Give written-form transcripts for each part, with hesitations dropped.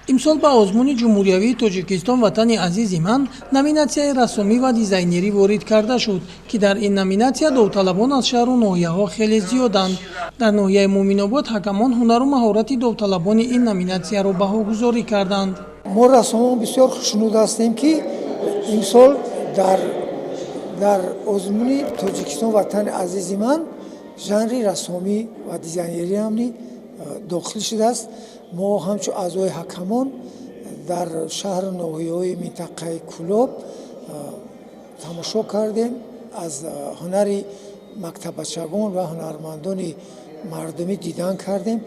имсол ба озмуни ҷумҳуриявии тоҷикистон ватани азизи ман номинатсияи рассомӣ ва дизайнерӣ ворид карда шуд, ки дар ин номинатсия довталабон аз шаҳру ноҳияҳо хеле зиёданд. Дар ноҳияи Муъминобод ҳакамон ҳунару маҳорати довталабони ин номинатсияро баҳогузорӣ карданд. мо рассомон бисёр хушнуд ҳастем, ки имсол дар озмуни тоҷикистон ватани азизи ман жанри рассомӣ ва дизайнерӣ ҳамни дохил шудааст. мо ҳамчун аъзои ҳакамон дар шаҳру ноҳияҳои минтақаи Кӯлоб тамошо кардем, аз ҳунари мактабачагон ва ҳунармандони мардумӣ дидан кардем.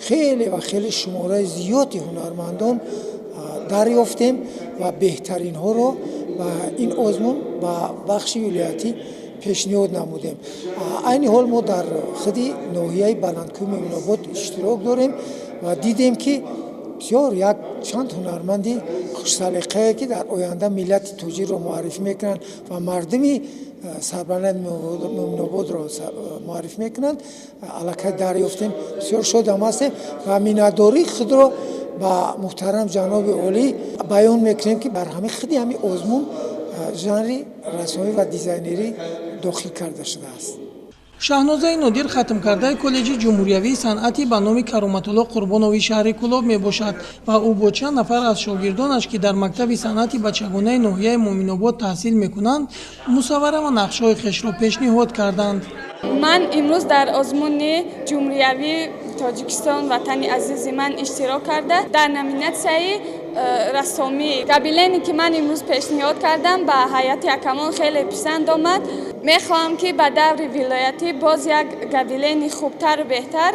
хеле ва хеле шумораи зиёди ҳунармандон дарёфтем ва беҳтаринҳоро ба ин озмун ба бахши вилоятӣ пешниҳод намудем. айни ҳол мо дар худи ноҳияи Баландкӯҳи Муъминобод иштирок дорем ва дидем, ки бисёр як чанд ҳунарманди хушсалиқае, ки дар оянда миллати тоҷикро муаррифӣ мекунанд ва мардуми сарбаланди Муъминободро муаррифӣ мекунанд, аллакай дарёфтем. бисёр шодам ҳастем ва миннатдории худро ба муҳтарам ҷаноби олӣ баён мекунем, ки бар ҳамин худи ҳамин озмун жанри рассомӣ ва дизайнерӣ дохил карда шудааст. Шаҳнозаи Нодир хатмкардаи коллеҷи ҷумҳуриявии санъати ба номи Кароматулло Қурбонови шаҳри Кӯлоб мебошад ва ӯ бо чанд нафар аз шогирдонаш, ки дар мактаби санъати бачагонаи ноҳияи Муъминобод таҳсил мекунанд, мусаввара ва нақшҳои хешро пешниҳод карданд. ман имрӯз дар озмуни ҷумҳуриявии тоҷикистон ватани азизи ман иштирок карда дар номинатсияи рассомӣ гобелене, ки ман имрӯз пешниҳод кардам, ба ҳайати ҳакамон хеле писанд омад. мехоҳам, ки ба даври вилоятӣ боз як гобелени хубтару беҳтар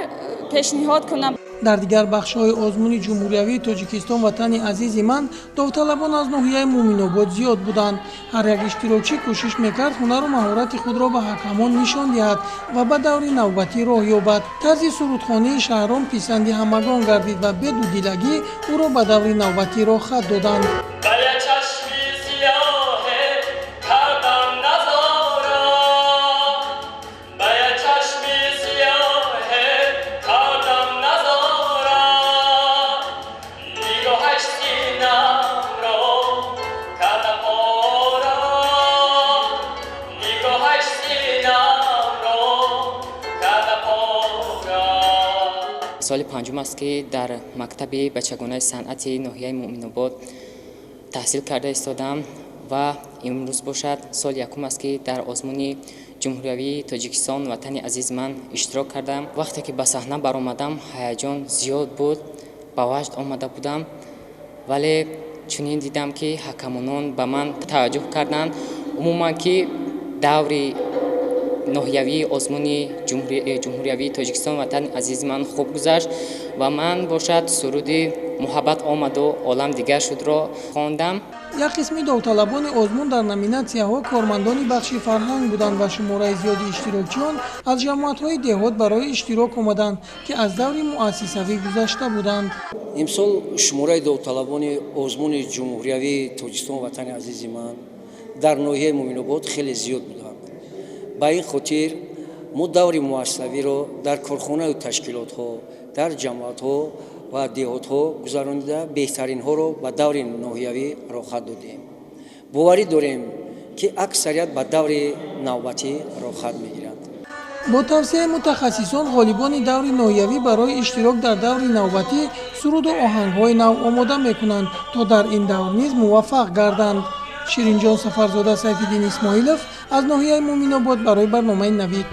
пешниҳод кунам. дар дигар бахшҳои озмуни ҷумҳуриявии тоҷикистон ватани азизи ман довталабон аз ноҳияи Муъминобод зиёд буданд. ҳар як иштирокчӣ кӯшиш мекард ҳунару маҳорати худро ба ҳакамон нишон диҳад ва ба даври навбатӣ роҳ ёбад. тарзи сурудхонии шаҳрон писанди ҳамагон гардид ва бедудилагӣ ӯро ба даври навбатӣ роҳ хат доданд. соли панҷум аст, ки дар мактаби бачагонаи санъати ноҳияи Муъминобод таҳсил карда истодам ва имрӯз бошад соли якум аст, ки дар озмуни ҷумҳуриявии тоҷикистон ватани азизи ман иштирок кардам. вақте ки ба саҳна баромадам, ҳаяҷон зиёд буд, ба ваҷд омада будам, вале чунин дидам, ки ҳакамонон ба ман таваҷҷӯҳ карданд. умуман, ки даври ноҳиявии озмуни ҷумҳуриявии тоҷикистон ватани азизи ман хуб гузашт ва ман бошад суруди муҳаббат омаду олам дигар шудро хондам. як қисми довталабони озмун дар номинатсияҳо кормандони бахши фарҳанг буданд ва шумораи зиёди иштирокчиён аз ҷамоатҳои деҳот барои иштирок омаданд, ки аз даври муассисавӣ гузашта буданд. имсол шумораи довталабони озмуни ҷумҳуриявии тоҷикистон ватани азизи ман дар ноҳияи Муъминобод хеле зиёд буданд. ба ин хотир мо даври муассисавиро дар корхонаю ташкилотҳо, дар ҷамоатҳо ва деҳотҳо гузаронида беҳтаринҳоро ба даври ноҳиявӣ рохат додем. боварӣ дорем, ки аксарият ба даври навбатӣ рохат мегиранд. бо тавсияи мутахассисон ғолибони даври ноҳиявӣ барои иштирок дар даври навбатӣ суруду оҳангҳои нав омода мекунанд, то дар ин давр низ муваффақ гарданд. ширинҷон Сафарзода, Сайфиддин Исмоилов аз ноҳияи Муъминобод барои барномаи Навид.